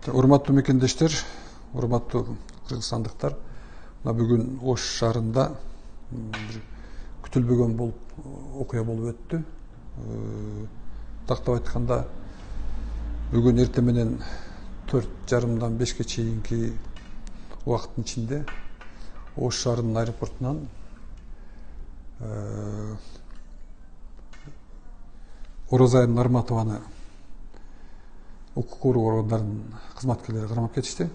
Урматтуу мекендештер, урматтуу кыргызстандыктар, бүгүн Ош шаарында күтүлбөгөн окуя болуп өттү. Тактап айтканда, бүгүн эртең менен 4:30-дан 5-ке чейинки убакыттын ичинде Ош шаарынын аэропортунан Оразайым Нарматованы укук коргоо органдарынын кызматкерлери кармап кетишти.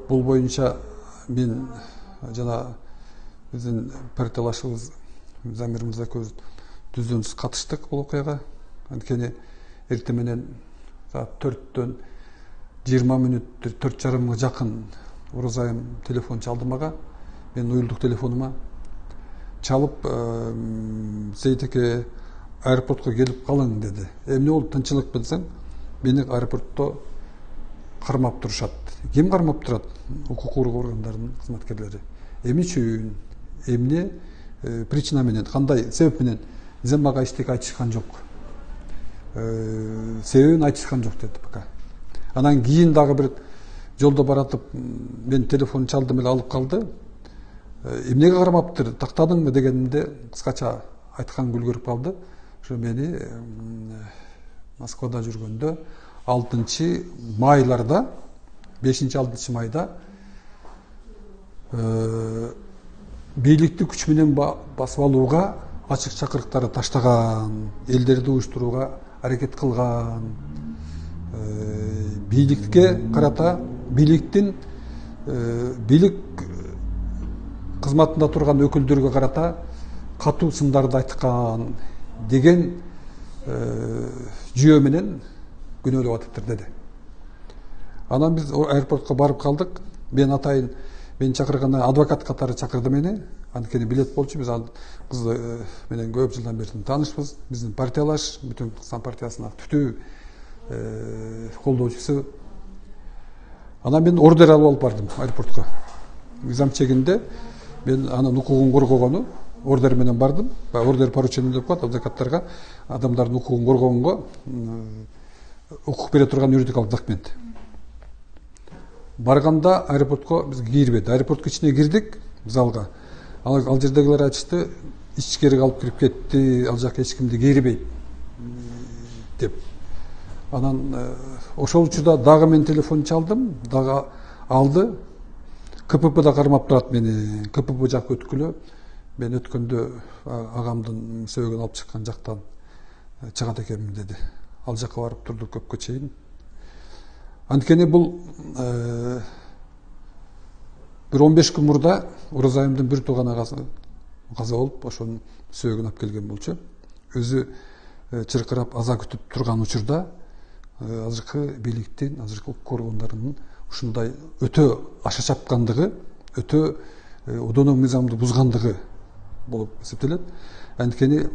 Бул боюнча мен жана биздин партиялашыбыз Замир мырза экөөбүз түздөнсүз катыштык бул окуяга. Анткени эртең менен саат 4-төн 20 мүнөт 4:30-га жакын Оразайым телефон чалды мага. Мен уюлдук телефонума чалып, Сейит эке аэропортко келип калың деди. Эмне болду, тынчылыкпы десем, мени аэропортто кармап турушат. Ким кармап турат? Укук коргоо органдарынын кызматкерлери. Эмне үчүн, эмне причина менен, кандай себеп менен десем, мага эчтеке айтышкан жок. Себебин айтышкан жок деди пока. Анан кийин дагы бир жолдо баратып, мен телефон чалдым эле алып калды. Эмнеге кармаптыр, тактадыңбы дегенимде кыскача айткан күлгөрүп калды. Ошо мени Москвада жүргөндө 6 майларда, 5-6 майда бийликти күч менен басып алууга ачык чакырыктарды таштаган, элдерди уюштурууга аракет кылган, бийликке карата, бийликтин бийлик кызматында турган өкүлдөргө карата катуу сындарды айткан деген жүйө менен күнөөлөп атыптыр деди. Анан биз аэропортко барып калдык. Мен атайын, мени чакырганда адвокат катары чакырды мени. Анткени билет болчу, биз ал кыз менен көп жылдан бери таанышпыз. Биздин партиялаш, бүтүн Кыргызстан партиясына түтүү колдоочусу. Анан мен ордер алып алып бардым аэропортко. Мыйзам чегинде мен анын укугун коргогону ордер менен бардым. Ордер поручение деп коет адвокаттарга, адамдардын укугун коргогонго укук бере турган юридикалык документ. Барганда аэропортко биз кирбедик. Аэропорттун ичине кирдик, залга. Ал жердегилер айтышты, ичкерге алып кирип кетти, ал жака эч кимди кирбейт деп. Анан ошол учурда дагы мен телефон чалдым, дагы алды. КППда кармап турат мени. КПП жакка өткүлө. Мен өткөндө агамдын сөөгүн алып чыккан жактан чыгат экенмин деди. Ал жакка барып турдук көпкө чейин. Анткени бул бир 15 күн мурда Оразайымдын бир тууган агасы каза болуп, ошонун сөөгүн алып келген болчу. Өзү чыркырап аза күтүп турган учурда азыркы бийликтин, азыркы укук коргондорунун ушундай өтө аша чапкандыгы, өтө одоно мыйзамды бузгандыгы болуп эсептелет. Анткени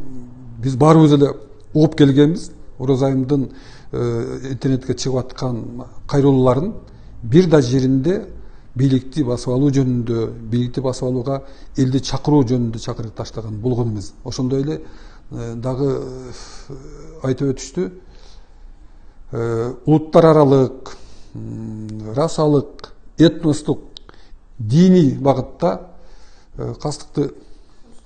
биз баарыбыз эле угуп келгенбиз. Оразайымдын интернетке чыгып аткан кайрылууларын бир да жеринде бийликти басып алуу жөнүндө, бийликти басып алууга элди чакыруу жөнүндө чакырык таштаган болгон эмес. Ошондой эле дагы айтып өтүштү. Улуттар аралык, расалык, этностук, диний багытта кастыкты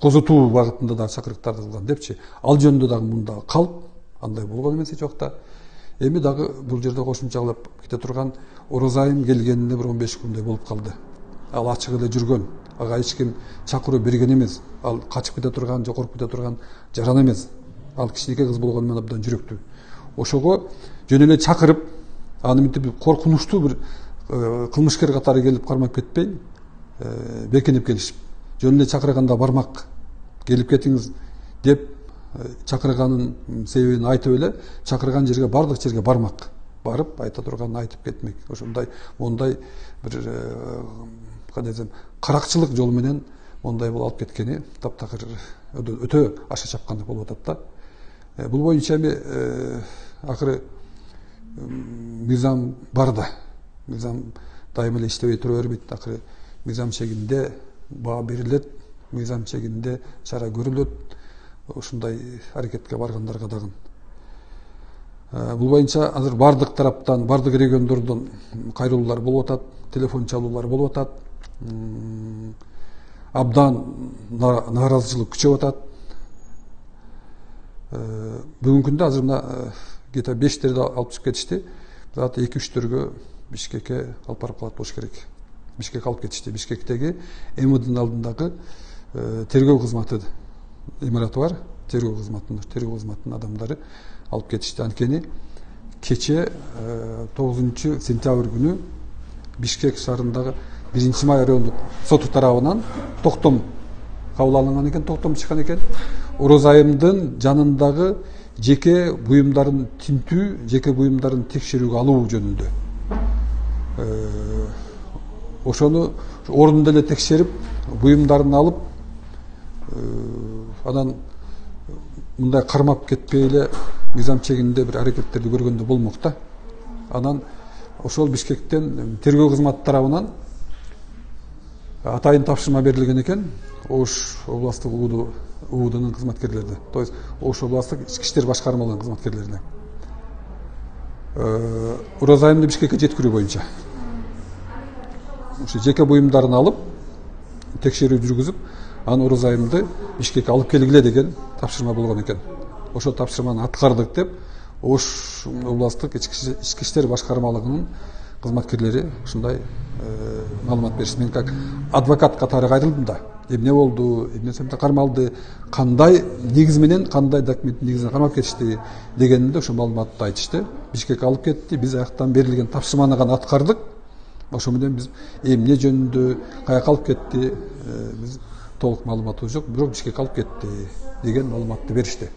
козотуу багытында да чакырыктарды кылган депчи. Ал жөнүндө дагы мында калп, андай болгон эмес эч убакта. Эми дагы бул жерде кошумчалап кете турган Оразайым келгенине бир 15 күндөй болуп калды. Ал ачык эле жүргөн. Ага эч ким чакыруу берген эмес. Ал качып кете турган, жокоруп кете турган жаран эмес. Ал кичинекей кыз болгону менен абдан жүрөктүү. Ошого жөн эле чакырып, аны мынтип коркунучтуу бир кылмышкер катары келип кармап кетпей, бекинип келишип, жөн эле чакырганда бармак, келип кетиңиз деп чакырганын себебин айтып эле, чакырган жерге, бардык жерге бармак. Барып, айта турганын айтып кетмек. Ошондой, мондай бир кандай десем, каракчылык жол менен мондай болуп алып кеткени таптакыр өтө аша чапкандык болуп атат да. Бул боюнча эми акыры мыйзам бар да. Мыйзам дайыма эле иштебей тура бербейт. Акыры мыйзам чегинде баа берилет, мыйзам чегинде чара көрүлөт. Ушундай аракетке баргандарга дагы Бул боюнча азыр бардык тараптан, бардык региондордон кайрылуулар болуп атат, телефон чалуулар болуп атат. Абдан нааразычылык күчөп атат. Бүгүнкү күндө азыр мына где-то 5-терди алып чыгып кетишти. Заты 2-3-төргө Бишкекке алып барып калат болуш керек. Бишкекке алып кетишти. Бишкектеги МВДнын алдындагы тергөө кызматы имараты бар. Тергөө кызматынын адамдары алып кетишти. Анткени кече 9-сентябрь күнү Бишкек шаарындагы 1-май райондук соту тарабынан токтом кабыл алынган экен, токтом чыккан экен. Орозайымдын жанындагы жеке буюмдарын тинтүү, жеке буюмдарын текшерүүгө алуу жөнүндө. Ошону ордунда эле текшерип, буюмдарын алып, анан мындай кармап кетпей эле мыйзам чегинде бир аракеттерди көргөндө болмок да. Анан ошол Бишкектен тергөө кызматы тарабынан атайын тапшырма берилген экен. Ош областтык УУДнын кызматкерлерине, то есть Ош областтык ички иштер башкармалыгынын кызматкерлерине. Орозайымды Бишкекке жеткирүү боюнча. Ошо жеке буюмдарын алып, текшерүү жүргүзүп, анан Орозайымды Бишкекке алып келгиле деген тапшырма болгон экен. Ошол тапшырманы аткардык деп Ош областтык ички иштер башкармалыгынын кызматкерлери ушундай маалымат беришти. Мен как адвокат катары кайрылдым да. Эмне болду, эмне себептен кармалды, кандай негиз менен, кандай документтин негизинде кармап кетишти дегенде ошо маалыматты айтышты. Бишкекке алып кетти, биз аяктан берилген тапшырманы гана аткардык. Ошо менен биз эмне жөнүндө, каяка алып кетти, биз толук маалыматыбыз жок, бирок Бишкекке алып кетти деген маалыматты беришти.